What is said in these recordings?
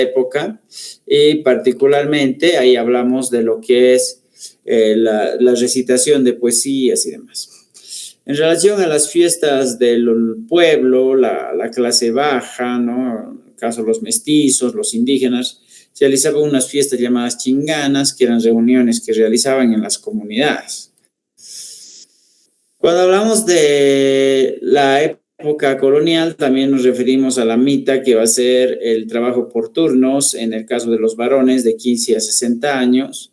época, y particularmente ahí hablamos de lo que es la recitación de poesías y demás. En relación a las fiestas del pueblo, la clase baja, ¿no? En el caso de los mestizos, los indígenas, se realizaban unas fiestas llamadas chinganas, que eran reuniones que realizaban en las comunidades. Cuando hablamos de la época colonial, también nos referimos a la mita, que va a ser el trabajo por turnos, en el caso de los varones, de 15 a 60 años,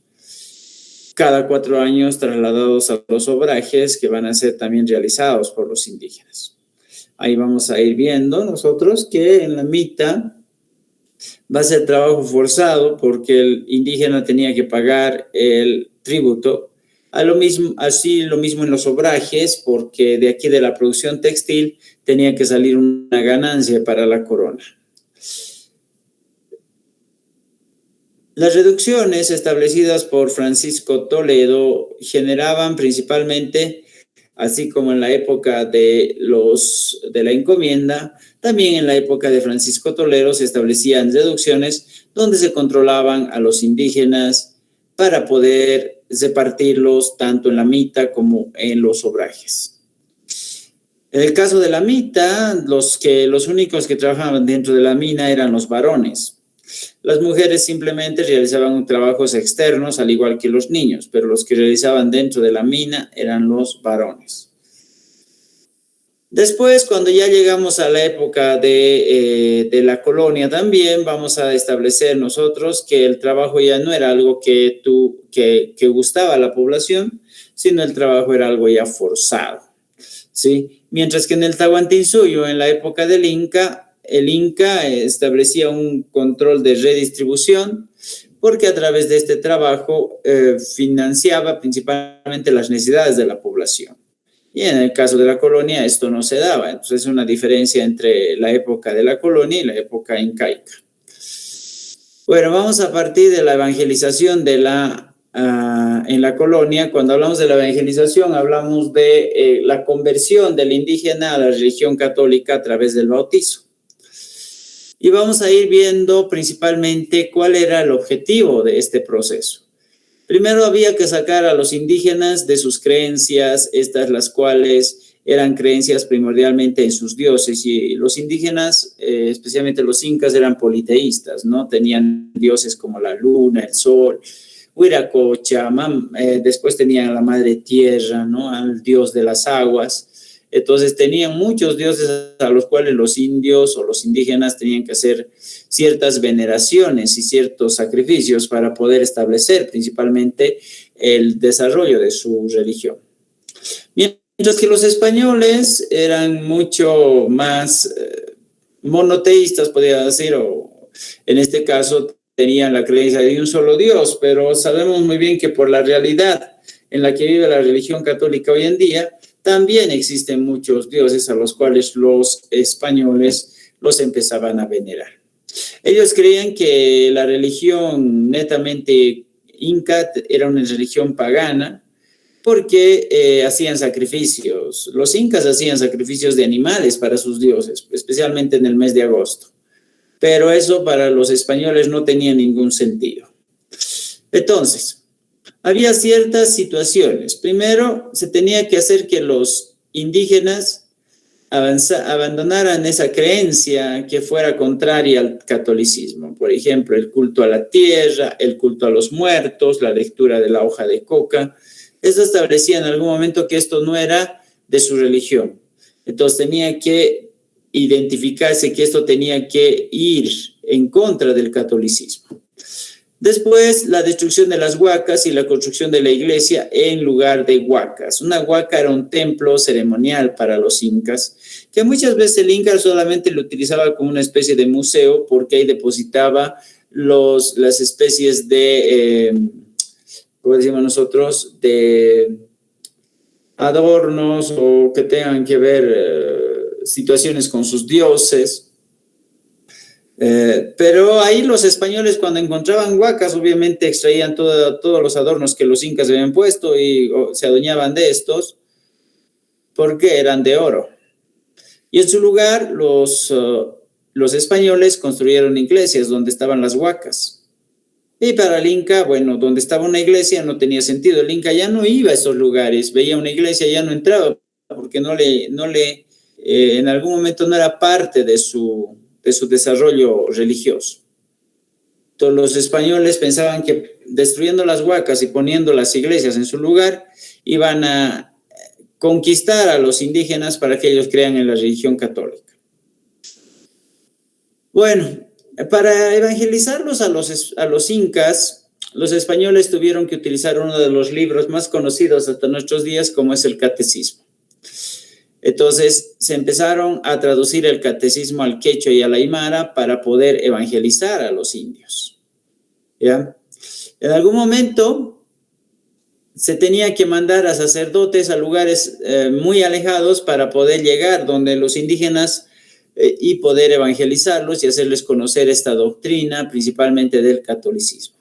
cada 4 años trasladados a los obrajes, que van a ser también realizados por los indígenas. Ahí vamos a ir viendo nosotros que en la mita va a ser trabajo forzado, porque el indígena tenía que pagar el tributo. Lo mismo en los obrajes, porque de aquí de la producción textil tenía que salir una ganancia para la corona. Las reducciones establecidas por Francisco Toledo generaban principalmente, así como en la época de la encomienda, también en la época de Francisco Toledo se establecían reducciones donde se controlaban a los indígenas para poder repartirlos tanto en la mita como en los obrajes. En el caso de la mita, los únicos que trabajaban dentro de la mina eran los varones. Las mujeres simplemente realizaban trabajos externos, al igual que los niños, pero los que realizaban dentro de la mina eran los varones. Después, cuando ya llegamos a la época de la colonia, también vamos a establecer nosotros que el trabajo ya no era algo que gustaba a la población, sino el trabajo era algo ya forzado, ¿sí? Mientras que en el Tahuantinsuyo, en la época del Inca, el Inca establecía un control de redistribución, porque a través de este trabajo financiaba principalmente las necesidades de la población. Y en el caso de la colonia esto no se daba. Entonces es una diferencia entre la época de la colonia y la época incaica. Bueno, vamos a partir de la evangelización en la colonia. Cuando hablamos de la evangelización, hablamos de la conversión del indígena a la religión católica a través del bautizo. Y vamos a ir viendo principalmente cuál era el objetivo de este proceso. Primero había que sacar a los indígenas de sus creencias, estas las cuales eran creencias primordialmente en sus dioses, y los indígenas, especialmente los incas, eran politeístas, ¿no? Tenían dioses como la luna, el sol, Huiracocha, después tenían a la madre tierra, ¿no? Al dios de las aguas. Entonces tenían muchos dioses a los cuales los indios o los indígenas tenían que hacer ciertas veneraciones y ciertos sacrificios para poder establecer principalmente el desarrollo de su religión. Mientras que los españoles eran mucho más monoteístas, podría decir, o en este caso tenían la creencia de un solo Dios, pero sabemos muy bien que por la realidad en la que vive la religión católica hoy en día, también existen muchos dioses a los cuales los españoles los empezaban a venerar. Ellos creían que la religión netamente inca era una religión pagana porque hacían sacrificios. Los incas hacían sacrificios de animales para sus dioses, especialmente en el mes de agosto. Pero eso para los españoles no tenía ningún sentido. Entonces, había ciertas situaciones. Primero, se tenía que hacer que los indígenas abandonaran esa creencia que fuera contraria al catolicismo. Por ejemplo, el culto a la tierra, el culto a los muertos, la lectura de la hoja de coca. Eso establecía en algún momento que esto no era de su religión. Entonces tenía que identificarse que esto tenía que ir en contra del catolicismo. Después, la destrucción de las huacas y la construcción de la iglesia en lugar de huacas. Una huaca era un templo ceremonial para los incas, que muchas veces el inca solamente lo utilizaba como una especie de museo, porque ahí depositaba las especies de, ¿cómo decimos nosotros?, de adornos o que tengan que ver situaciones con sus dioses. Pero ahí los españoles, cuando encontraban huacas, obviamente extraían todos los adornos que los incas habían puesto y se adueñaban de estos porque eran de oro. Y en su lugar los españoles construyeron iglesias donde estaban las huacas. Y para el Inca, bueno, donde estaba una iglesia no tenía sentido. El Inca ya no iba a esos lugares, veía una iglesia, ya no entraba, porque en algún momento no era parte de su desarrollo religioso. Entonces, los españoles pensaban que destruyendo las huacas y poniendo las iglesias en su lugar, iban a conquistar a los indígenas para que ellos crean en la religión católica. Bueno, para evangelizarlos a los incas, los españoles tuvieron que utilizar uno de los libros más conocidos hasta nuestros días, como es el Catecismo. Entonces, se empezaron a traducir el catecismo al quechua y al aymara para poder evangelizar a los indios. ¿Ya? En algún momento se tenía que mandar a sacerdotes a lugares muy alejados para poder llegar donde los indígenas y poder evangelizarlos y hacerles conocer esta doctrina, principalmente del catolicismo.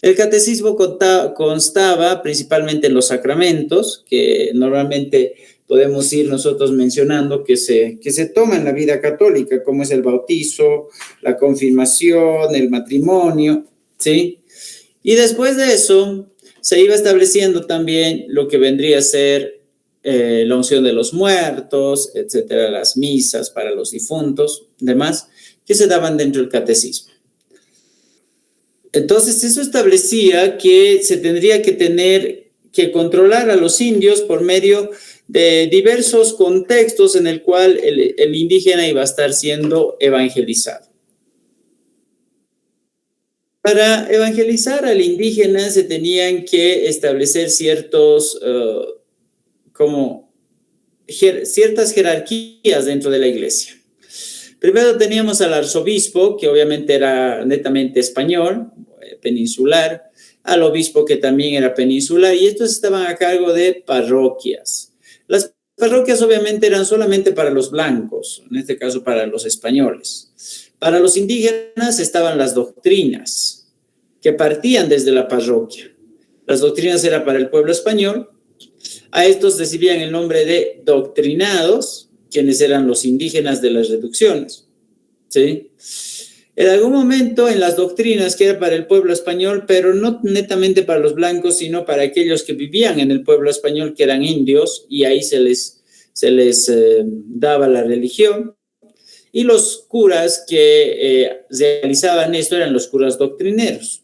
El catecismo constaba principalmente en los sacramentos, que normalmente podemos ir nosotros mencionando que se toma en la vida católica, como es el bautizo, la confirmación, el matrimonio, ¿sí? Y después de eso se iba estableciendo también lo que vendría a ser la unción de los muertos, etcétera, las misas para los difuntos, demás, que se daban dentro del catecismo. Entonces, eso establecía que se tendría que tener que controlar a los indios por medio de diversos contextos en el cual el indígena iba a estar siendo evangelizado. Para evangelizar al indígena se tenían que establecer ciertas jerarquías dentro de la iglesia. Primero teníamos al arzobispo, que obviamente era netamente español, peninsular, al obispo, que también era peninsular, y estos estaban a cargo de parroquias. Las parroquias obviamente eran solamente para los blancos, en este caso para los españoles. Para los indígenas estaban las doctrinas, que partían desde la parroquia. Las doctrinas eran para el pueblo español. A estos recibían el nombre de doctrinados, quienes eran los indígenas de las reducciones, ¿sí? En algún momento en las doctrinas, que era para el pueblo español, pero no netamente para los blancos, sino para aquellos que vivían en el pueblo español, que eran indios, y ahí se les daba la religión. Y los curas que realizaban esto eran los curas doctrineros.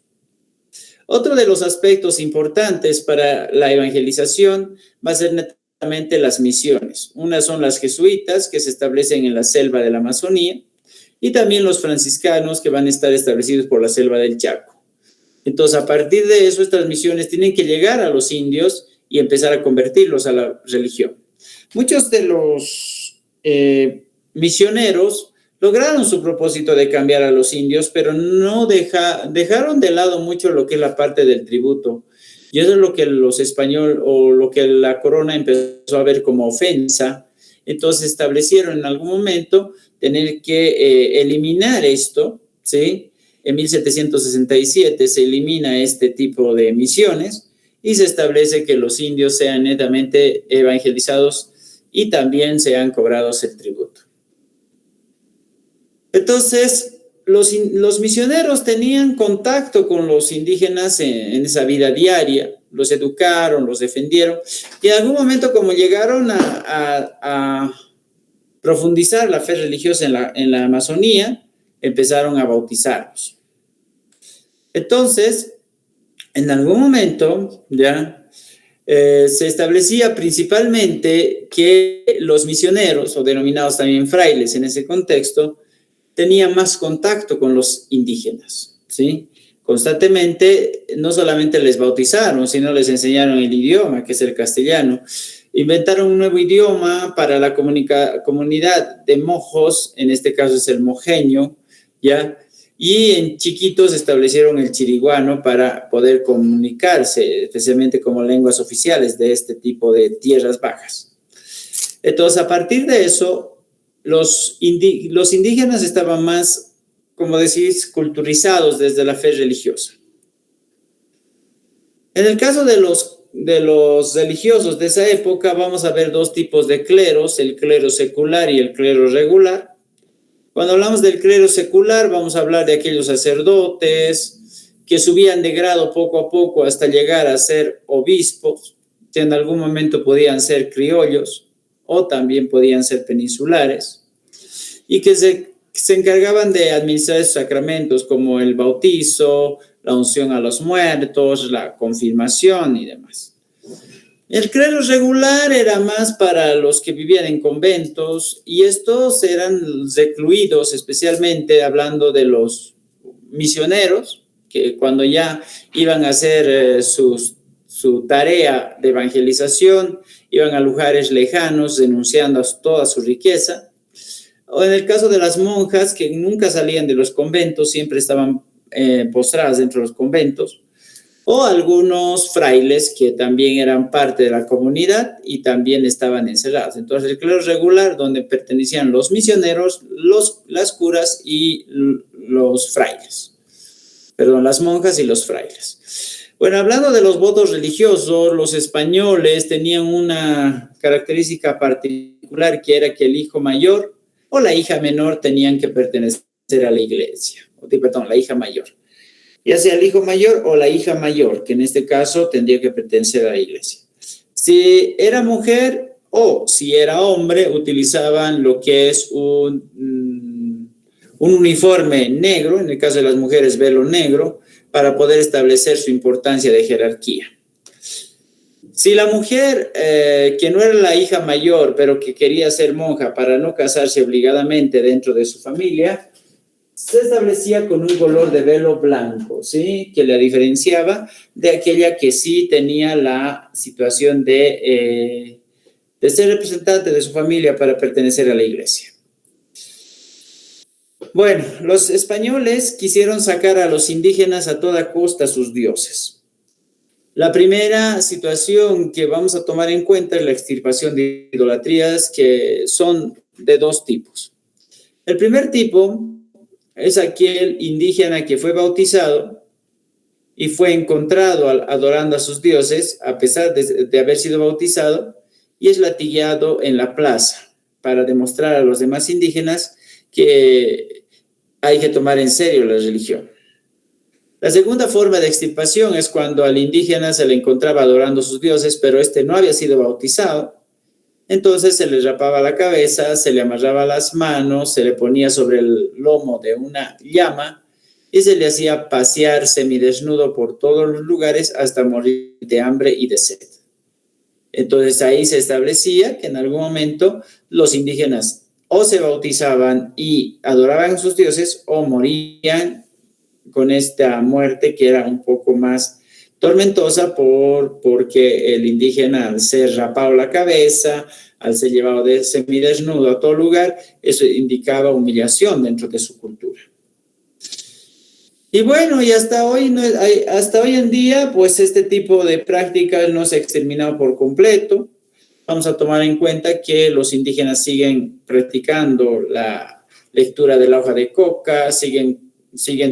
Otro de los aspectos importantes para la evangelización va a ser netamente las misiones. Unas son las jesuitas, que se establecen en la selva de la Amazonía, y también los franciscanos, que van a estar establecidos por la selva del Chaco. Entonces, a partir de eso, estas misiones tienen que llegar a los indios y empezar a convertirlos a la religión. Muchos de los misioneros lograron su propósito de cambiar a los indios, pero no dejaron de lado mucho lo que es la parte del tributo. Y eso es lo que los españoles o lo que la corona empezó a ver como ofensa. Entonces establecieron en algún momento tener que eliminar esto, ¿sí? En 1767 se elimina este tipo de misiones y se establece que los indios sean netamente evangelizados y también sean cobrados el tributo. Entonces, los misioneros tenían contacto con los indígenas en esa vida diaria, los educaron, los defendieron, y en algún momento, como llegaron a profundizar la fe religiosa en la Amazonía, empezaron a bautizarlos. Entonces, en algún momento, ya, se establecía principalmente que los misioneros, o denominados también frailes en ese contexto, tenían más contacto con los indígenas, ¿sí? Constantemente, no solamente les bautizaron, sino les enseñaron el idioma, que es el castellano. Inventaron un nuevo idioma para la comunidad de mojos, en este caso es el mojeño, ¿ya? Y en chiquitos establecieron el chiriguano para poder comunicarse, especialmente como lenguas oficiales de este tipo de tierras bajas. Entonces, a partir de eso, los indígenas estaban más, como decís, culturizados desde la fe religiosa. En el caso de los religiosos de esa época, vamos a ver dos tipos de cleros, el clero secular y el clero regular. Cuando hablamos del clero secular, vamos a hablar de aquellos sacerdotes que subían de grado poco a poco hasta llegar a ser obispos, que en algún momento podían ser criollos o también podían ser peninsulares, y que se encargaban de administrar esos sacramentos como el bautizo, la unción a los muertos, la confirmación y demás. El clero regular era más para los que vivían en conventos, y estos eran recluidos, especialmente hablando de los misioneros, que cuando ya iban a hacer su tarea de evangelización, iban a lugares lejanos denunciando toda su riqueza. O en el caso de las monjas, que nunca salían de los conventos, siempre estaban postradas dentro de los conventos. O algunos frailes que también eran parte de la comunidad y también estaban encerrados. Entonces, el clero regular, donde pertenecían los misioneros, las curas y los frailes. Perdón, las monjas y los frailes. Bueno, hablando de los votos religiosos, los españoles tenían una característica particular, que era que el hijo mayor o la hija menor tenían que pertenecer a la iglesia. Perdón, la hija mayor. Ya sea el hijo mayor o la hija mayor, que en este caso tendría que pertenecer a la iglesia. Si era mujer o si era hombre, utilizaban lo que es un uniforme negro, en el caso de las mujeres, velo negro, para poder establecer su importancia de jerarquía. Si la mujer, que no era la hija mayor, pero que quería ser monja para no casarse obligadamente dentro de su familia, se establecía con un color de velo blanco, ¿sí? Que la diferenciaba de aquella que sí tenía la situación de ser representante de su familia para pertenecer a la iglesia. Bueno, los españoles quisieron sacar a los indígenas a toda costa sus dioses. La primera situación que vamos a tomar en cuenta es la extirpación de idolatrías, que son de dos tipos. El primer tipo es aquel indígena que fue bautizado y fue encontrado adorando a sus dioses a pesar de haber sido bautizado, y es latigueado en la plaza para demostrar a los demás indígenas que hay que tomar en serio la religión. La segunda forma de extirpación es cuando al indígena se le encontraba adorando a sus dioses, pero este no había sido bautizado. Entonces se le rapaba la cabeza, se le amarraba las manos, se le ponía sobre el lomo de una llama y se le hacía pasear semidesnudo por todos los lugares hasta morir de hambre y de sed. Entonces ahí se establecía que en algún momento los indígenas o se bautizaban y adoraban a sus dioses o morían con esta muerte que era un poco más tormentosa porque el indígena, al ser rapado la cabeza, al ser llevado de semidesnudo a todo lugar, eso indicaba humillación dentro de su cultura. Y bueno, y hasta hoy en día, pues este tipo de prácticas no se ha exterminado por completo. Vamos a tomar en cuenta que los indígenas siguen practicando la lectura de la hoja de coca, siguen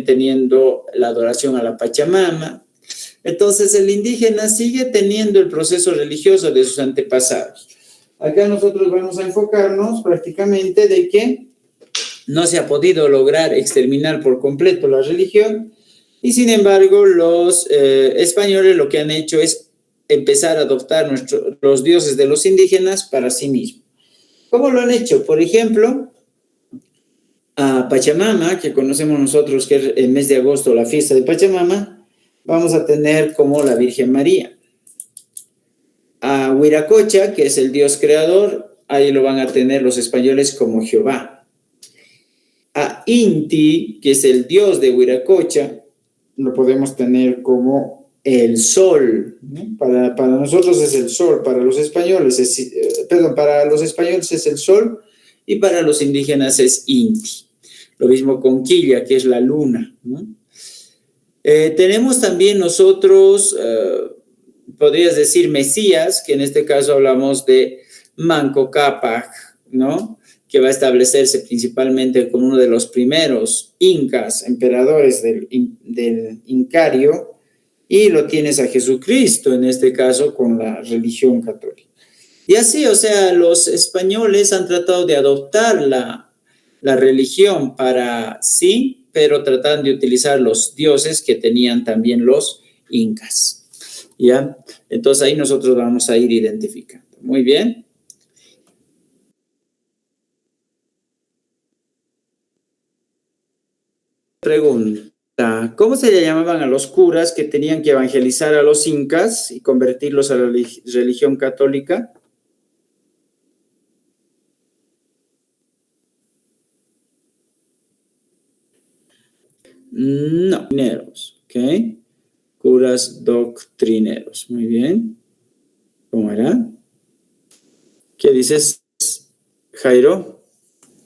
teniendo la adoración a la Pachamama. Entonces el indígena sigue teniendo el proceso religioso de sus antepasados. Acá nosotros vamos a enfocarnos prácticamente de que no se ha podido lograr exterminar por completo la religión, y sin embargo los españoles lo que han hecho es empezar a adoptar los dioses de los indígenas para sí mismos. ¿Cómo lo han hecho? Por ejemplo, a Pachamama, que conocemos nosotros que es el mes de agosto, la fiesta de Pachamama, vamos a tener como la Virgen María. A Huiracocha, que es el dios creador, ahí lo van a tener los españoles como Jehová. A Inti, que es el dios de Huiracocha, lo podemos tener como el sol, ¿no? Para nosotros es el sol, para los españoles para los españoles es el sol, y para los indígenas es Inti. Lo mismo con Quilla, que es la luna, ¿no? Tenemos también nosotros, podrías decir Mesías, que en este caso hablamos de Manco Cápac, ¿no? Que va a establecerse principalmente con uno de los primeros incas, emperadores del Incario, y lo tienes a Jesucristo, en este caso con la religión católica. Y así, o sea, los españoles han tratado de adoptar la religión para sí, pero tratan de utilizar los dioses que tenían también los incas. ¿Ya? Entonces ahí nosotros vamos a ir identificando. Muy bien. Pregunta, ¿cómo se le llamaban a los curas que tenían que evangelizar a los incas y convertirlos a la religión católica? No, doctrineros, ¿ok? Curas doctrineros, muy bien. ¿Cómo era? ¿Qué dices, Jairo?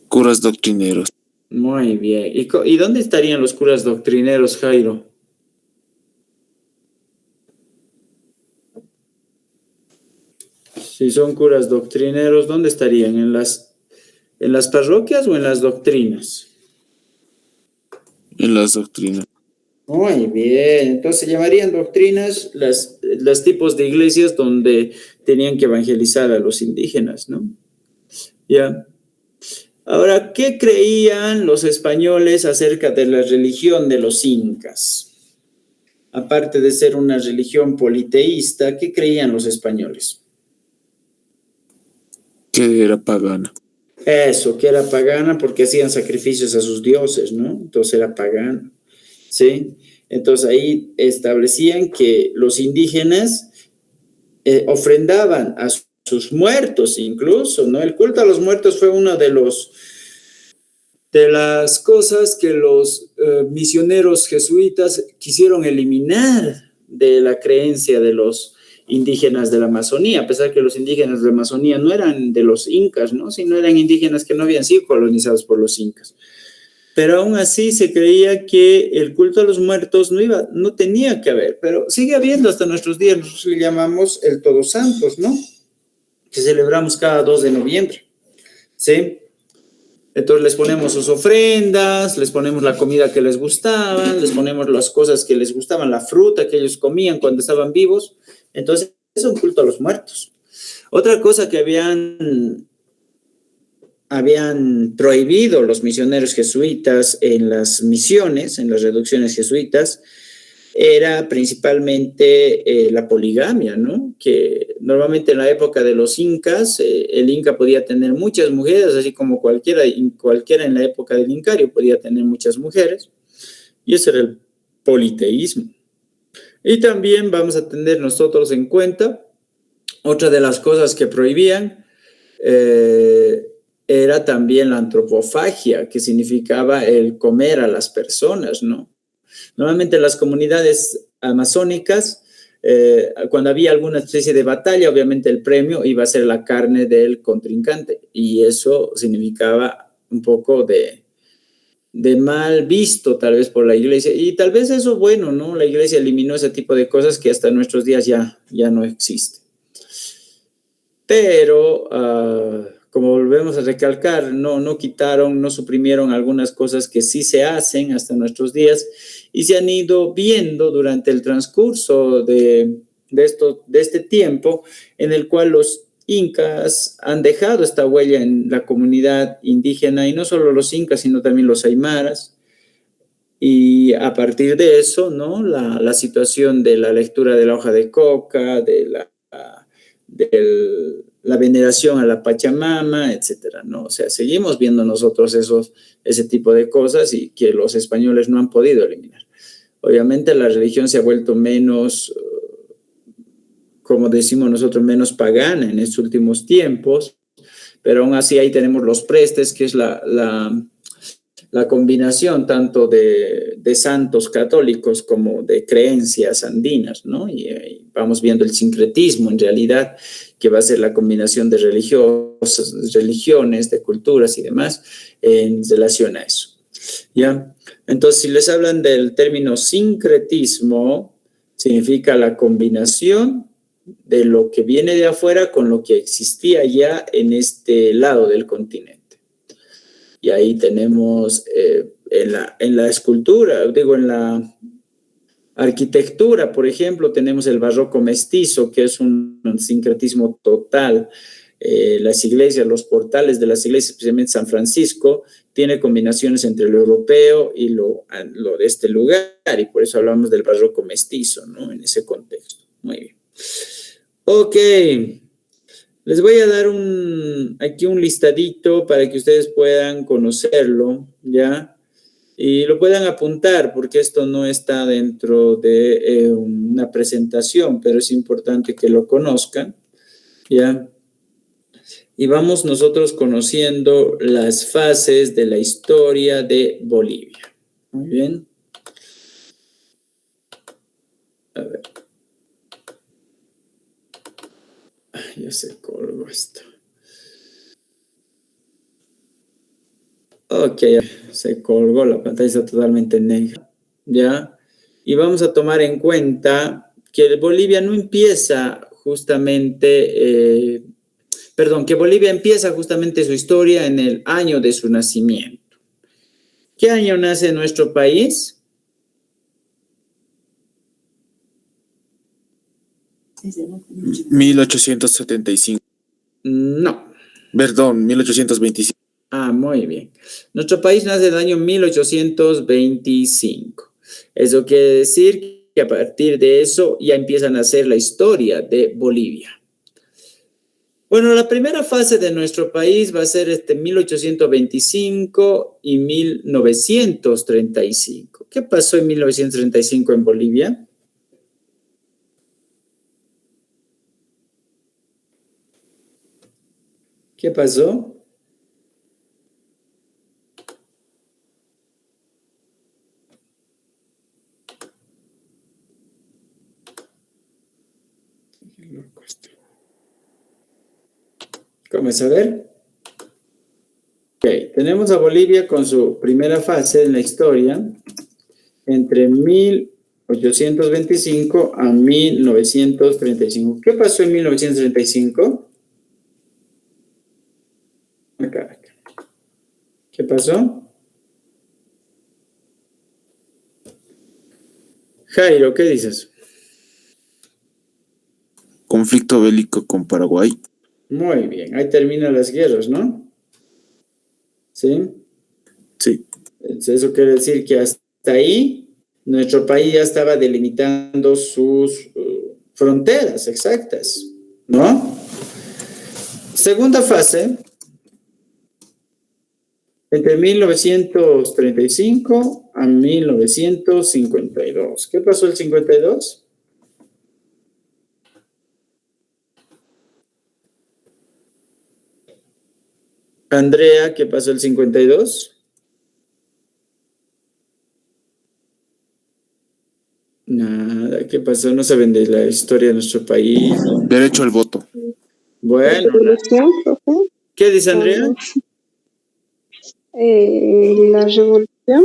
Curas doctrineros. Muy bien. ¿Y dónde estarían los curas doctrineros, Jairo? Si son curas doctrineros, ¿dónde estarían? ¿En las parroquias o en las doctrinas? En las doctrinas. Muy bien, entonces se llamarían doctrinas los tipos de iglesias donde tenían que evangelizar a los indígenas, ¿no? Ya. Ahora, ¿qué creían los españoles acerca de la religión de los incas? Aparte de ser una religión politeísta, ¿qué creían los españoles? Que era pagana. Eso, que era pagana porque hacían sacrificios a sus dioses, ¿no? Entonces era pagana, ¿sí? Entonces ahí establecían que los indígenas ofrendaban a sus muertos incluso, ¿no? El culto a los muertos fue uno de las cosas que los misioneros jesuitas quisieron eliminar de la creencia de los indígenas de la Amazonía, a pesar que los indígenas de la Amazonía no eran de los incas, ¿no? Sino eran indígenas que no habían sido colonizados por los incas. Pero aún así se creía que el culto a los muertos no tenía que haber, pero sigue habiendo hasta nuestros días. Nosotros le llamamos el Todos Santos, ¿no? Que celebramos cada 2 de noviembre, ¿sí? Entonces les ponemos sus ofrendas, les ponemos la comida que les gustaba, les ponemos las cosas que les gustaban, la fruta que ellos comían cuando estaban vivos. Entonces es un culto a los muertos. Otra cosa que habían prohibido los misioneros jesuitas en las misiones, en las reducciones jesuitas, era principalmente la poligamia, ¿no? Que normalmente en la época de los incas, el inca podía tener muchas mujeres, así como cualquiera en la época del incario podía tener muchas mujeres, y ese era el politeísmo. Y también vamos a tener nosotros en cuenta, otra de las cosas que prohibían, era también la antropofagia, que significaba el comer a las personas, ¿no? Normalmente en las comunidades amazónicas, cuando había alguna especie de batalla, obviamente el premio iba a ser la carne del contrincante, y eso significaba un poco de mal visto tal vez por la iglesia, y tal vez eso bueno, ¿no? La iglesia eliminó ese tipo de cosas que hasta nuestros días ya no existen. Pero, como volvemos a recalcar, no quitaron, no suprimieron algunas cosas que sí se hacen hasta nuestros días y se han ido viendo durante el transcurso de este tiempo en el cual los incas han dejado esta huella en la comunidad indígena, y no solo los incas, sino también los aymaras. Y a partir de eso, ¿no? La situación de la lectura de la hoja de coca, de la veneración a la Pachamama, etcétera, ¿no? O sea, seguimos viendo nosotros ese tipo de cosas y que los españoles no han podido eliminar. Obviamente la religión se ha vuelto menos, como decimos nosotros, menos pagana en estos últimos tiempos, pero aún así ahí tenemos los prestes, que es la combinación tanto de santos católicos como de creencias andinas, ¿no? Y vamos viendo el sincretismo en realidad, que va a ser la combinación de religiones, de culturas y demás en relación a eso, ¿ya? Entonces, si les hablan del término sincretismo, significa la combinación de lo que viene de afuera con lo que existía ya en este lado del continente. Y ahí tenemos en la escultura, en la arquitectura, por ejemplo, tenemos el barroco mestizo, que es un sincretismo total. Las iglesias, los portales de las iglesias, especialmente San Francisco, tiene combinaciones entre lo europeo y lo de este lugar, y por eso hablamos del barroco mestizo, ¿no? En ese contexto. Muy bien. Ok. Les voy a dar aquí un listadito para que ustedes puedan conocerlo, ¿ya? Y lo puedan apuntar, porque esto no está dentro de una presentación, pero es importante que lo conozcan, ¿ya? Y vamos nosotros conociendo las fases de la historia de Bolivia. Muy bien. A ver. Ya se colgó esto. Ok, se colgó, la pantalla está totalmente negra, ¿ya? Y vamos a tomar en cuenta que Bolivia no empieza justamente, que Bolivia empieza justamente su historia en el año de su nacimiento. ¿Qué año nace nuestro país? ¿1875? No. Perdón, 1825. Ah, muy bien. Nuestro país nace en el año 1825. Eso quiere decir que a partir de eso ya empiezan a hacer la historia de Bolivia. Bueno, la primera fase de nuestro país va a ser 1825 y 1935. ¿Qué pasó en 1935 en Bolivia? ¿Qué pasó? ¿Cómo es? A ver. Ok, tenemos a Bolivia con su primera fase en la historia entre 1825 a 1935. ¿Qué pasó en 1935? Acá. ¿Qué pasó? Jairo, ¿qué dices? Conflicto bélico con Paraguay. Muy bien, ahí terminan las guerras, ¿no? ¿Sí? Sí. Eso quiere decir que hasta ahí nuestro país ya estaba delimitando sus fronteras exactas, ¿no? Segunda fase, entre 1935 a 1952. ¿Qué pasó el 52? Andrea, ¿qué pasó el 52? Nada, ¿qué pasó? No saben de la historia de nuestro país. Derecho al voto. Bueno, ¿qué dice Andrea? La revolución.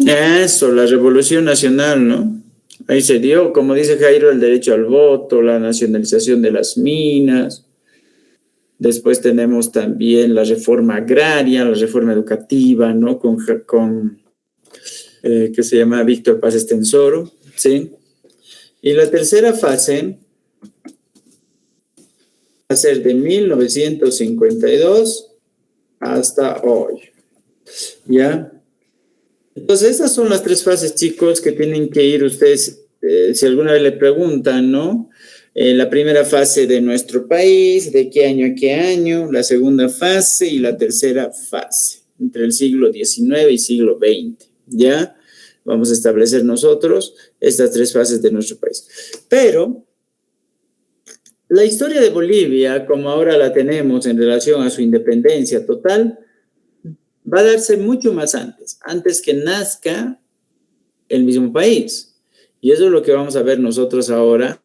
Eso, la Revolución Nacional, ¿no? Ahí se dio, como dice Jairo, el derecho al voto, la nacionalización de las minas. Después tenemos también la reforma agraria, la reforma educativa, ¿no? Que se llama Víctor Paz Estenssoro, ¿sí? Y la tercera fase va a ser de 1952 hasta hoy, ¿ya? Entonces, estas son las tres fases, chicos, que tienen que ir ustedes, si alguna vez le preguntan, ¿no? La primera fase de nuestro país, de qué año a qué año, la segunda fase y la tercera fase, entre el siglo XIX y siglo XX, ¿ya? Vamos a establecer nosotros estas tres fases de nuestro país. Pero la historia de Bolivia, como ahora la tenemos en relación a su independencia total, va a darse mucho más antes que nazca el mismo país. Y eso es lo que vamos a ver nosotros ahora.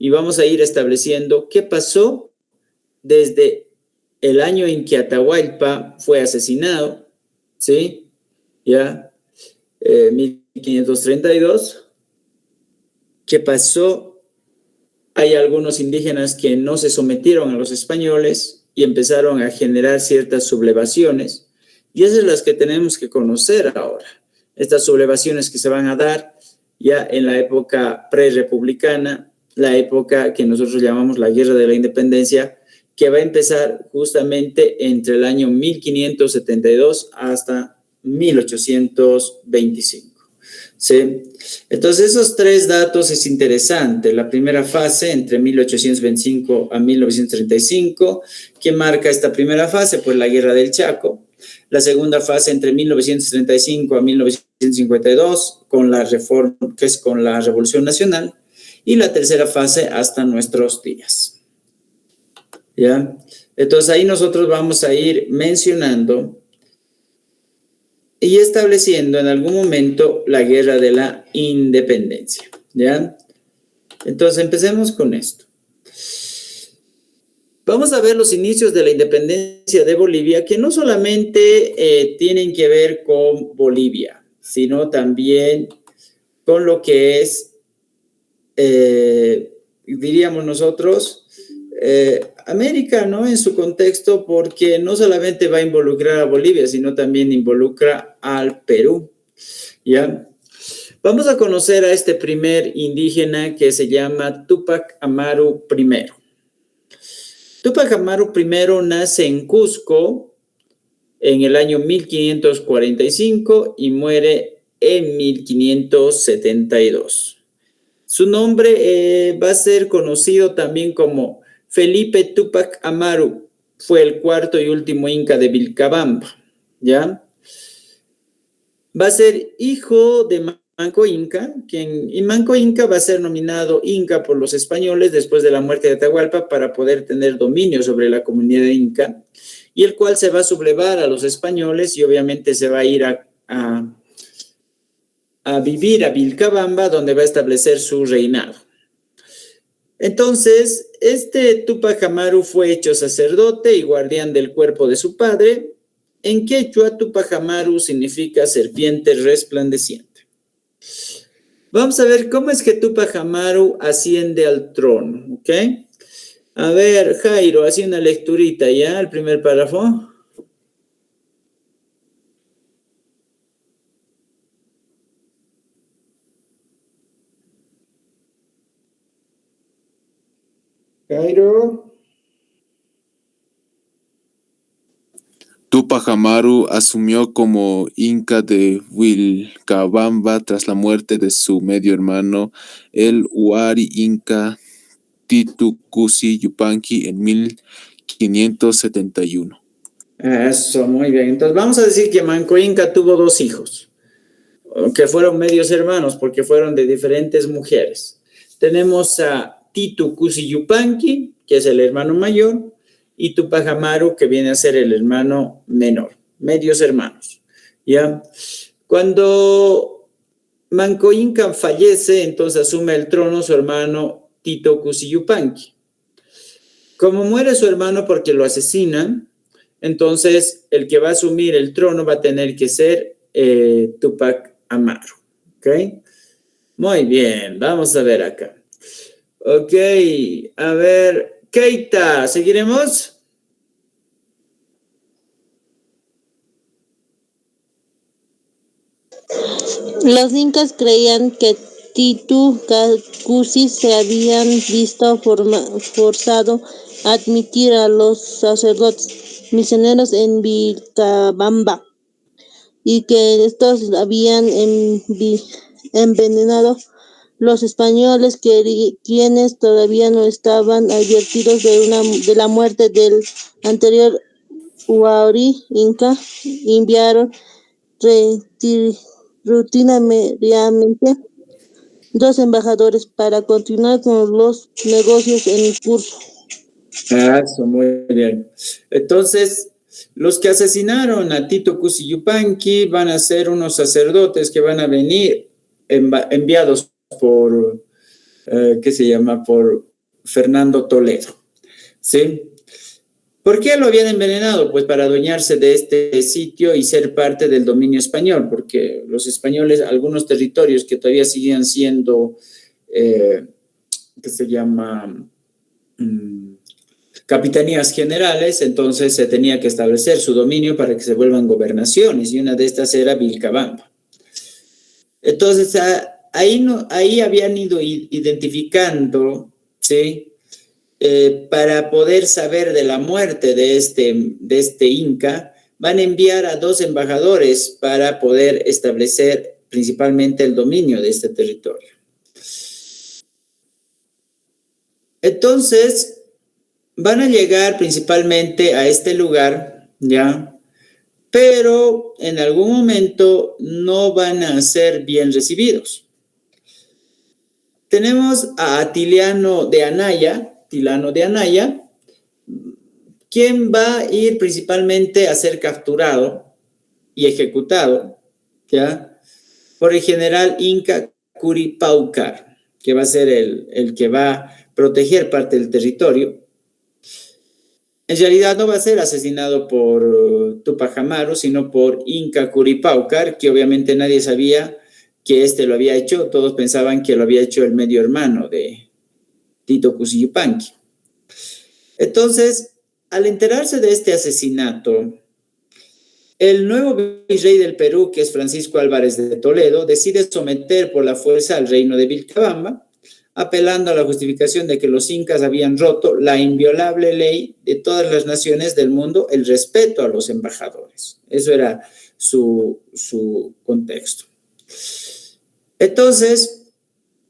Y vamos a ir estableciendo qué pasó desde el año en que Atahualpa fue asesinado, ¿sí? Ya, 1532. ¿Qué pasó? Hay algunos indígenas que no se sometieron a los españoles y empezaron a generar ciertas sublevaciones. Y esas son las que tenemos que conocer ahora. Estas sublevaciones que se van a dar ya en la época prerepublicana, la época que nosotros llamamos la Guerra de la Independencia, que va a empezar justamente entre el año 1572 hasta 1825. ¿Sí? Entonces, esos tres datos es interesante. La primera fase, entre 1825 a 1935, que marca esta primera fase, pues la Guerra del Chaco. La segunda fase, entre 1935 a 1952, con la reforma, que es con la Revolución Nacional. Y la tercera fase hasta nuestros días. ¿Ya? Entonces, ahí nosotros vamos a ir mencionando y estableciendo en algún momento la Guerra de la Independencia, ¿ya? Entonces, empecemos con esto. Vamos a ver los inicios de la independencia de Bolivia, que no solamente tienen que ver con Bolivia, sino también con lo que es, diríamos nosotros, América, ¿no? En su contexto, porque no solamente va a involucrar a Bolivia, sino también involucra al Perú, ¿ya? Vamos a conocer a este primer indígena que se llama Túpac Amaru I. Túpac Amaru I nace en Cusco en el año 1545 y muere en 1572. Su nombre va a ser conocido también como Felipe Túpac Amaru. Fue el cuarto y último inca de Vilcabamba, ¿ya? Va a ser hijo de Manco Inca, y Manco Inca va a ser nominado Inca por los españoles después de la muerte de Atahualpa para poder tener dominio sobre la comunidad inca, y el cual se va a sublevar a los españoles y obviamente se va a ir a vivir a Vilcabamba, donde va a establecer su reinado. Entonces, este Túpac Amaru fue hecho sacerdote y guardián del cuerpo de su padre. En quechua, Túpac Amaru significa serpiente resplandeciente. Vamos a ver cómo es que Túpac Amaru asciende al trono, ¿ok? A ver, Jairo, hace una lecturita ya, el primer párrafo. Jairo. Túpac Amaru asumió como inca de Vilcabamba tras la muerte de su medio hermano, el Huari Inca Titu Cusi Yupanqui en 1571. Eso, muy bien. Entonces vamos a decir que Manco Inca tuvo dos hijos, que fueron medios hermanos porque fueron de diferentes mujeres. Tenemos a Titu Cusi Yupanqui, que es el hermano mayor, y Túpac Amaru, que viene a ser el hermano menor, medios hermanos, ¿ya? Cuando Manco Inca fallece, entonces asume el trono su hermano Tito Cusi Yupanqui. Como muere su hermano porque lo asesinan, entonces el que va a asumir el trono va a tener que ser Túpac Amaru, ¿ok? Muy bien, vamos a ver acá. Ok, a ver, Keita, ¿seguiremos? Los incas creían que Titu Cusi se habían visto forzado a admitir a los sacerdotes misioneros en Vilcabamba y que estos habían envenenado los españoles, quienes todavía no estaban advertidos de la muerte del anterior Huari Inca, enviaron rutinariamente dos embajadores para continuar con los negocios en curso. Eso, muy bien. Entonces, los que asesinaron a Tito Cusi Yupanqui van a ser unos sacerdotes que van a venir enviados por, ¿qué se llama? Por Fernando Toledo, ¿sí? ¿Por qué lo habían envenenado? Pues para adueñarse de este sitio y ser parte del dominio español, porque los españoles, algunos territorios que todavía siguen siendo, ¿qué se llama? Capitanías generales, entonces se tenía que establecer su dominio para que se vuelvan gobernaciones, y una de estas era Vilcabamba. Entonces, ahí habían ido identificando, ¿sí?, para poder saber de la muerte de este inca, van a enviar a 2 embajadores para poder establecer principalmente el dominio de este territorio. Entonces, van a llegar principalmente a este lugar, ¿ya? Pero en algún momento no van a ser bien recibidos. Tenemos a Tilano de Anaya, quien va a ir principalmente a ser capturado y ejecutado, ¿ya? Por el general Inca Curipaucar, que va a ser el que va a proteger parte del territorio. En realidad no va a ser asesinado por Tupac Amaru, sino por Inca Curipaucar, que obviamente nadie sabía que lo había hecho. Todos pensaban que lo había hecho el medio hermano de Tito Cusi Yupanqui. Entonces, al enterarse de este asesinato, el nuevo virrey del Perú, que es Francisco Álvarez de Toledo, decide someter por la fuerza al reino de Vilcabamba, apelando a la justificación de que los incas habían roto la inviolable ley de todas las naciones del mundo, el respeto a los embajadores. Eso era su contexto. Entonces,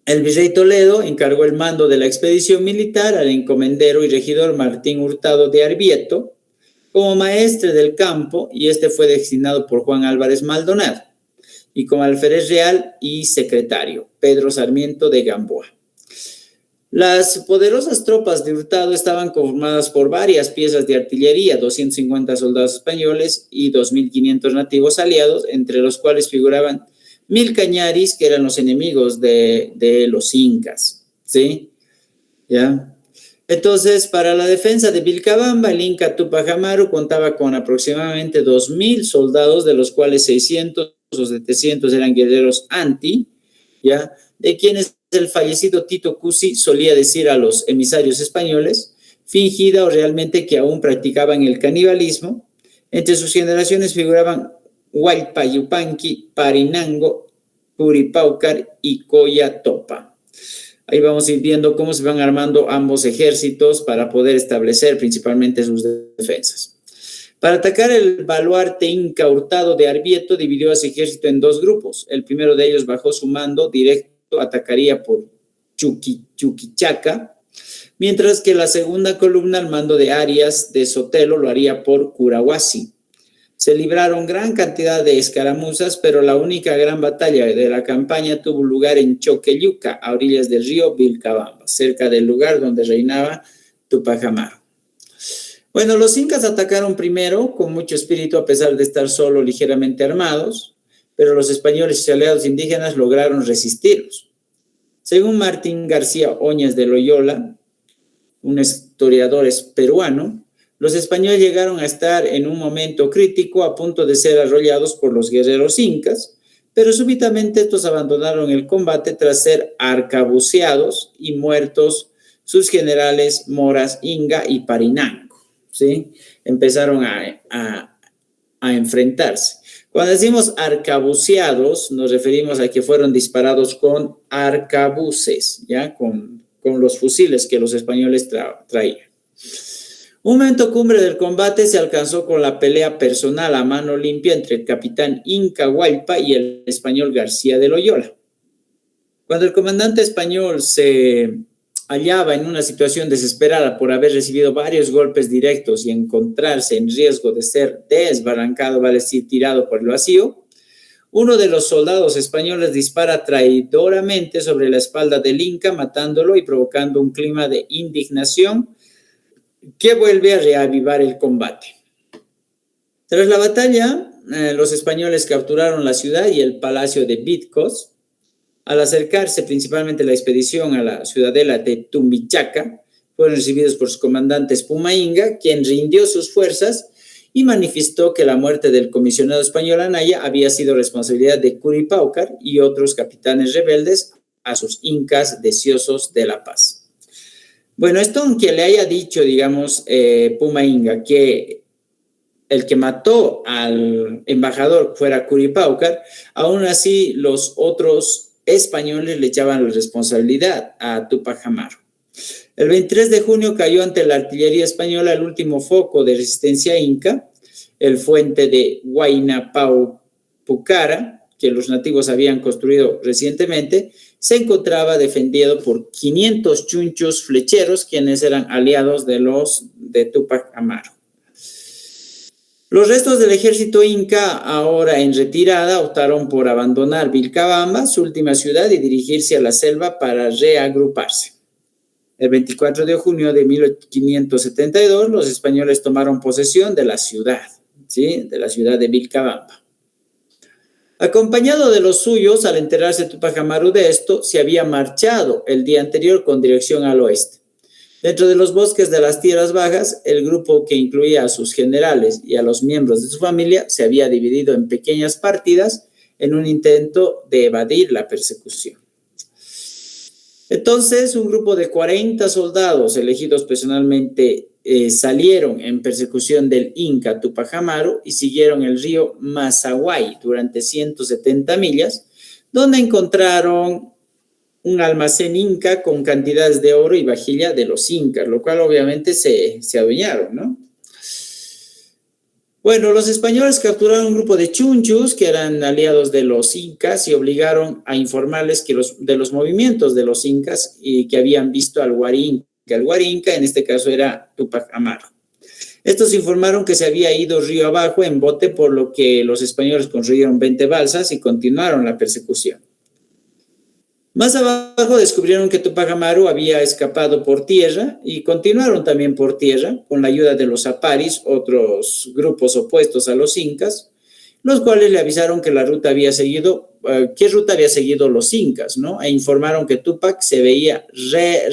el virrey Toledo encargó el mando de la expedición militar al encomendero y regidor Martín Hurtado de Arbieto como maestre del campo, y este fue designado por Juan Álvarez Maldonado, y como alférez real y secretario, Pedro Sarmiento de Gamboa. Las poderosas tropas de Hurtado estaban conformadas por varias piezas de artillería, 250 soldados españoles y 2.500 nativos aliados, entre los cuales figuraban 1.000 cañaris, que eran los enemigos de los incas, ¿sí? ¿Ya? Entonces, para la defensa de Vilcabamba, el Inca Tupac Amaru contaba con aproximadamente 2.000 soldados, de los cuales 600 o 700 eran guerreros anti, ¿ya? De quienes el fallecido Tito Cusi solía decir a los emisarios españoles, fingida o realmente, que aún practicaban el canibalismo. Entre sus generaciones figuraban Huaypa Yupanqui, Parinango, Curipaucar y Coya Topa. Ahí vamos a ir viendo cómo se van armando ambos ejércitos para poder establecer principalmente sus defensas. Para atacar el baluarte inca Hurtado de Arbieto, dividió a su ejército en 2 grupos. El primero de ellos, bajo su mando directo, atacaría por Chuquichaca, mientras que la segunda columna, al mando de Arias de Sotelo, lo haría por Curahuasi. Se libraron gran cantidad de escaramuzas, pero la única gran batalla de la campaña tuvo lugar en Choqueyuca, a orillas del río Vilcabamba, cerca del lugar donde reinaba Tupac Amaru. Bueno, los incas atacaron primero con mucho espíritu, a pesar de estar solo ligeramente armados, pero los españoles y aliados indígenas lograron resistirlos. Según Martín García Oñas de Loyola, un historiador peruano, los españoles llegaron a estar en un momento crítico, a punto de ser arrollados por los guerreros incas, pero súbitamente estos abandonaron el combate tras ser arcabuceados y muertos sus generales Moras Inga y Parinango, ¿sí? Empezaron a enfrentarse. Cuando decimos arcabuceados, nos referimos a que fueron disparados con arcabuces, ¿ya? Con los fusiles que los españoles traían. Un momento cumbre del combate se alcanzó con la pelea personal a mano limpia entre el capitán Inca Huaypa y el español García de Loyola. Cuando el comandante español se hallaba en una situación desesperada por haber recibido varios golpes directos y encontrarse en riesgo de ser desbarrancado, vale decir, tirado por el vacío, uno de los soldados españoles dispara traidoramente sobre la espalda del Inca, matándolo y provocando un clima de indignación que vuelve a reavivar el combate. Tras la batalla, los españoles capturaron la ciudad y el palacio de Vitcos. Al acercarse principalmente la expedición a la ciudadela de Tumbichaca, fueron recibidos por sus comandantes Pumainga, quien rindió sus fuerzas y manifestó que la muerte del comisionado español Anaya había sido responsabilidad de Curipaucar y otros capitanes rebeldes a sus incas deseosos de la paz. Bueno, esto, aunque le haya dicho, digamos, Pumainga, que el que mató al embajador fuera Curipaucar, aún así los otros españoles le echaban la responsabilidad a Tupac Amaru. El 23 de junio cayó ante la artillería española el último foco de resistencia inca, el fuerte de Huayna Pucara, que los nativos habían construido recientemente. Se encontraba defendido por 500 chunchos flecheros, quienes eran aliados de los de Túpac Amaru. Los restos del ejército inca, ahora en retirada, optaron por abandonar Vilcabamba, su última ciudad, y dirigirse a la selva para reagruparse. El 24 de junio de 1572, los españoles tomaron posesión de la ciudad, ¿sí? De la ciudad de Vilcabamba. Acompañado de los suyos, al enterarse Túpac Amaru de esto, se había marchado el día anterior con dirección al oeste. Dentro de los bosques de las tierras bajas, el grupo, que incluía a sus generales y a los miembros de su familia, se había dividido en pequeñas partidas en un intento de evadir la persecución. Entonces, un grupo de 40 soldados elegidos personalmente salieron en persecución del Inca Túpac Amaru y siguieron el río Mazahuay durante 170 millas, donde encontraron un almacén inca con cantidades de oro y vajilla de los incas, lo cual obviamente se adueñaron, ¿no? Bueno, los españoles capturaron un grupo de chunchus que eran aliados de los incas y obligaron a informarles de los movimientos de los incas y que habían visto al Huari Inca. El Huari Inca en este caso era Túpac Amaru. Estos informaron que se había ido río abajo en bote, por lo que los españoles construyeron 20 balsas y continuaron la persecución. Más abajo descubrieron que Túpac Amaru había escapado por tierra y continuaron también por tierra con la ayuda de los aparis, otros grupos opuestos a los incas, los cuales le avisaron que la ruta había seguido, qué ruta había seguido los incas, ¿no? E informaron que Túpac se veía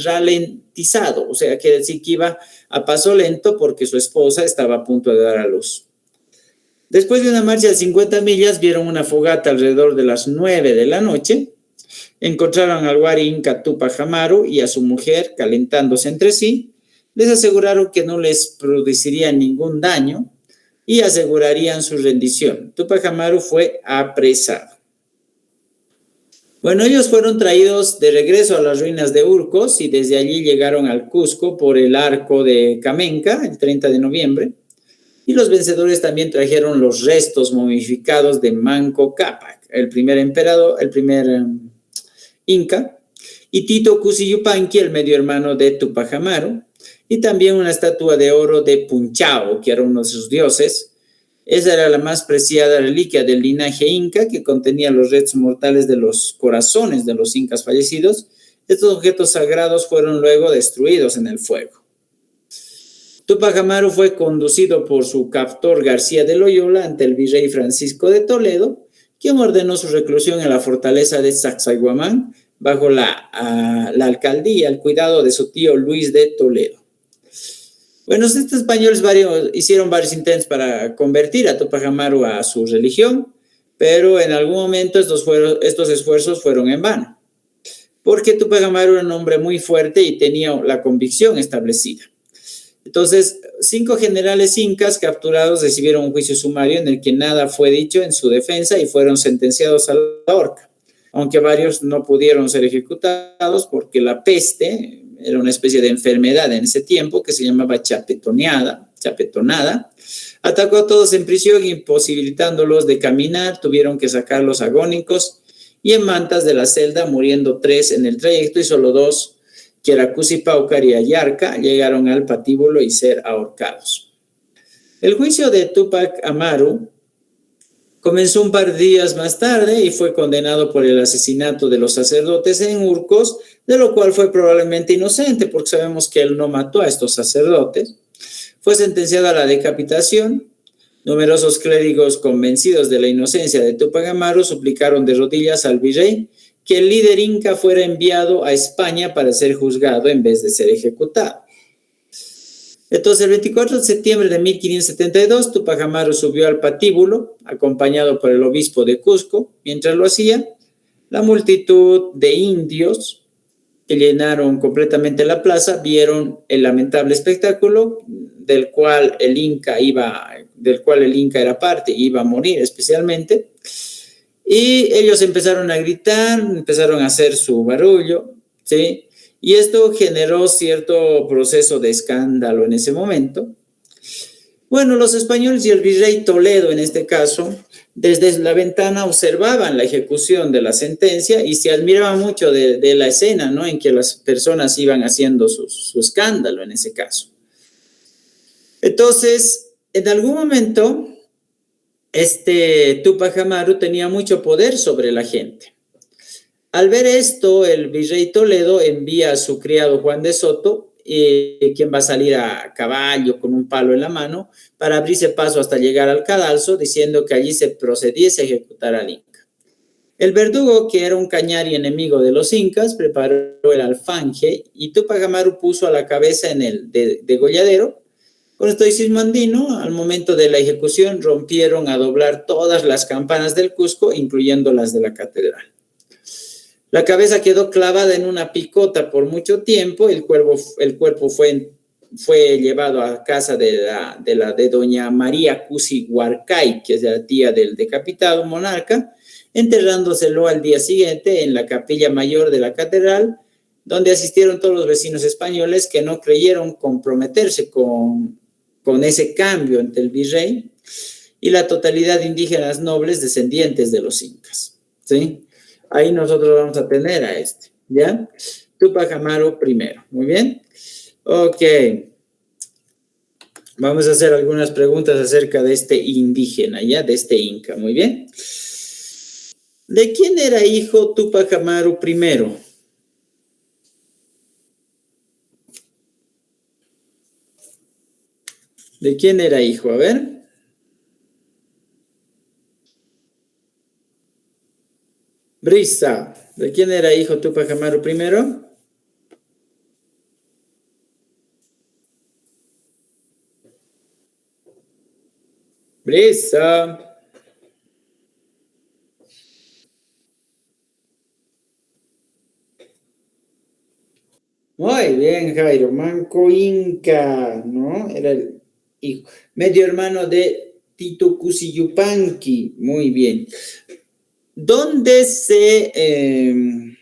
ralentizado, o sea, quiere decir que iba a paso lento porque su esposa estaba a punto de dar a luz. Después de una marcha de 50 millas, vieron una fogata alrededor de las 9 de la noche. Encontraron al Huari Inca Túpac Amaru y a su mujer calentándose entre sí. Les aseguraron que no les producirían ningún daño y asegurarían su rendición. Túpac Amaru fue apresado. Bueno, ellos fueron traídos de regreso a las ruinas de Urcos y desde allí llegaron al Cusco por el arco de Camenca el 30 de noviembre. Y los vencedores también trajeron los restos momificados de Manco Cápac, el primer emperador, el primer inca, y Tito Cusi Yupanqui, el medio hermano de Túpac Amaru, y también una estatua de oro de Punchao, que era uno de sus dioses. Esa era la más preciada reliquia del linaje inca, que contenía los restos mortales de los corazones de los incas fallecidos. Estos objetos sagrados fueron luego destruidos en el fuego. Túpac Amaru fue conducido por su captor García de Loyola ante el virrey Francisco de Toledo, quien ordenó su reclusión en la fortaleza de Sacsayhuamán bajo la alcaldía, el cuidado de su tío Luis de Toledo. Bueno, estos españoles hicieron varios intentos para convertir a Túpac Amaru a su religión, pero en algún momento estos esfuerzos fueron en vano, porque Túpac Amaru era un hombre muy fuerte y tenía la convicción establecida. Entonces, 5 generales incas capturados recibieron un juicio sumario en el que nada fue dicho en su defensa y fueron sentenciados a la horca, aunque varios no pudieron ser ejecutados porque la peste era una especie de enfermedad en ese tiempo que se llamaba chapetonada, atacó a todos en prisión, imposibilitándolos de caminar. Tuvieron que sacarlos agónicos y en mantas de la celda, muriendo 3 en el trayecto y solo 2, que era Cusi Paucar y Ayarca, llegaron al patíbulo y ser ahorcados. El juicio de Túpac Amaru comenzó un par de días más tarde y fue condenado por el asesinato de los sacerdotes en Urcos, de lo cual fue probablemente inocente, porque sabemos que él no mató a estos sacerdotes. Fue sentenciado a la decapitación. Numerosos clérigos convencidos de la inocencia de Túpac Amaru suplicaron de rodillas al virrey que el líder inca fuera enviado a España para ser juzgado en vez de ser ejecutado. Entonces, el 24 de septiembre de 1572, Túpac Amaru subió al patíbulo, acompañado por el obispo de Cusco. Mientras lo hacía, la multitud de indios que llenaron completamente la plaza vieron el lamentable espectáculo del cual el Inca era parte y iba a morir especialmente. Y ellos empezaron a gritar, empezaron a hacer su barullo, ¿sí? Y esto generó cierto proceso de escándalo en ese momento. Bueno, los españoles y el virrey Toledo, en este caso, desde la ventana observaban la ejecución de la sentencia y se admiraba mucho de la escena, ¿no? En que las personas iban haciendo su escándalo en ese caso. Entonces, en algún momento, Túpac Amaru tenía mucho poder sobre la gente. Al ver esto, el virrey Toledo envía a su criado Juan de Soto, quien va a salir a caballo con un palo en la mano, para abrirse paso hasta llegar al cadalso, diciendo que allí se procediese a ejecutar al inca. El verdugo, que era un cañari enemigo de los incas, preparó el alfanje y Túpac Amaru puso a la cabeza en el degolladero. Con estoicismo andino, al momento de la ejecución, rompieron a doblar todas las campanas del Cusco, incluyendo las de la catedral. La cabeza quedó clavada en una picota por mucho tiempo. El cuerpo fue llevado a casa de doña María Cusi Huarcay, que es la tía del decapitado monarca, enterrándoselo al día siguiente en la capilla mayor de la catedral, donde asistieron todos los vecinos españoles que no creyeron comprometerse con ese cambio entre el virrey y la totalidad de indígenas nobles descendientes de los incas, ¿sí? Ahí nosotros vamos a tener a ¿ya? Túpac Amaru primero, muy bien. Ok. Vamos a hacer algunas preguntas acerca de este indígena, ¿ya? De este inca, muy bien. ¿De quién era hijo Túpac Amaru primero? ¿De quién era hijo? A ver. Brisa, ¿de quién era hijo Túpac Amaru primero? Brisa. Muy bien, Jairo. Manco Inca, ¿no? Era el hijo. Medio hermano de Tito Cusi Yupanqui. Muy bien. ¿Dónde se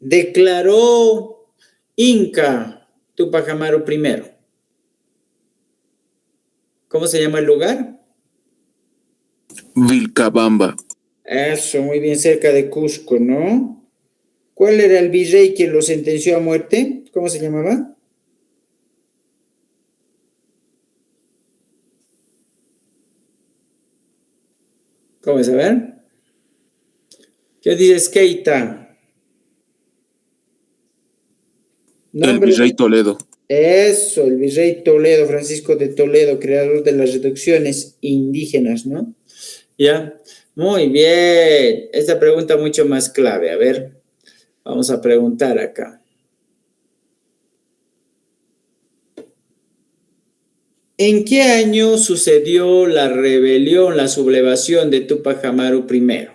declaró Inca Túpac Amaru primero? ¿Cómo se llama el lugar? Vilcabamba. Eso, muy bien, cerca de Cusco, ¿no? ¿Cuál era el virrey que lo sentenció a muerte? ¿Cómo se llamaba? ¿Cómo es? A ver. ¿Qué dices, Keita? El virrey Toledo. Eso, el virrey Toledo, Francisco de Toledo, creador de las reducciones indígenas, ¿no? Ya, muy bien. Esta pregunta mucho más clave. A ver, vamos a preguntar acá. ¿En qué año sucedió la rebelión, la sublevación de Túpac Amaru I?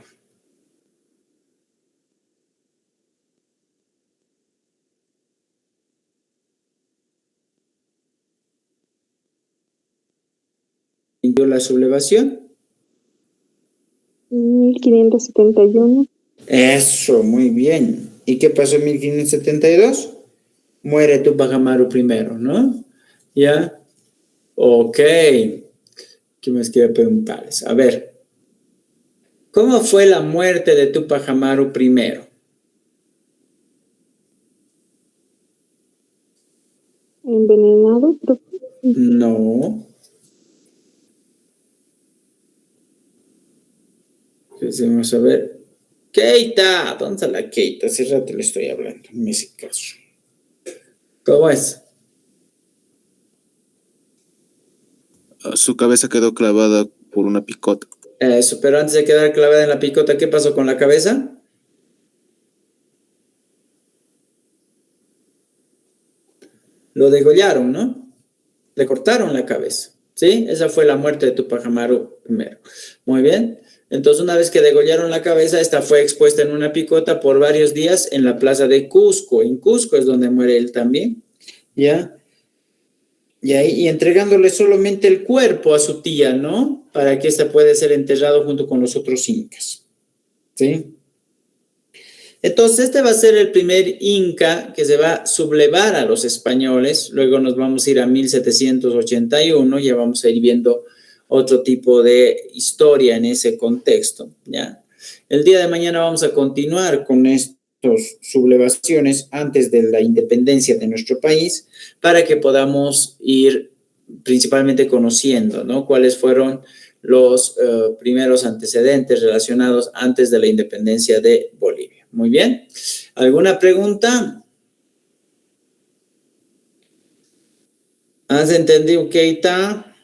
¿Dio la sublevación? 1571. Eso, muy bien. ¿Y qué pasó en 1572? Muere Túpac Amaru I, ¿no? ¿Ya? Ok. ¿Qué más quiero preguntarles? A ver. ¿Cómo fue la muerte de Túpac Amaru I? Envenenado, No. Vamos a ver. Keita, ¿dónde está la Keita? Hace rato le estoy hablando, en ese caso. ¿Cómo es? Su cabeza quedó clavada por una picota. Eso, pero antes de quedar clavada en la picota, ¿qué pasó con la cabeza? Lo degollaron, ¿no? Le cortaron la cabeza, ¿sí? Esa fue la muerte de Túpac Amaru I. Muy bien. Entonces, una vez que degollaron la cabeza, esta fue expuesta en una picota por varios días en la plaza de Cusco. En Cusco es donde muere él también, ¿ya? Y entregándole solamente el cuerpo a su tía, ¿no? Para que ésta pueda ser enterrado junto con los otros incas, ¿sí? Entonces, este va a ser el primer inca que se va a sublevar a los españoles. Luego nos vamos a ir a 1781, ya vamos a ir viendo otro tipo de historia en ese contexto, ¿ya? El día de mañana vamos a continuar con estas sublevaciones antes de la independencia de nuestro país para que podamos ir principalmente conociendo, ¿no? Cuáles fueron los primeros antecedentes relacionados antes de la independencia de Bolivia. Muy bien. ¿Alguna pregunta? ¿Has entendido, Keita?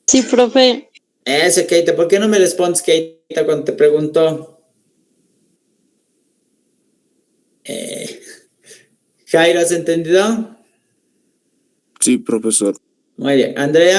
Sí, profe. Ese, Keita, ¿por qué no me respondes, Keita, cuando te pregunto? Jairo, ¿has entendido? Sí, profesor. Muy bien. Andrea.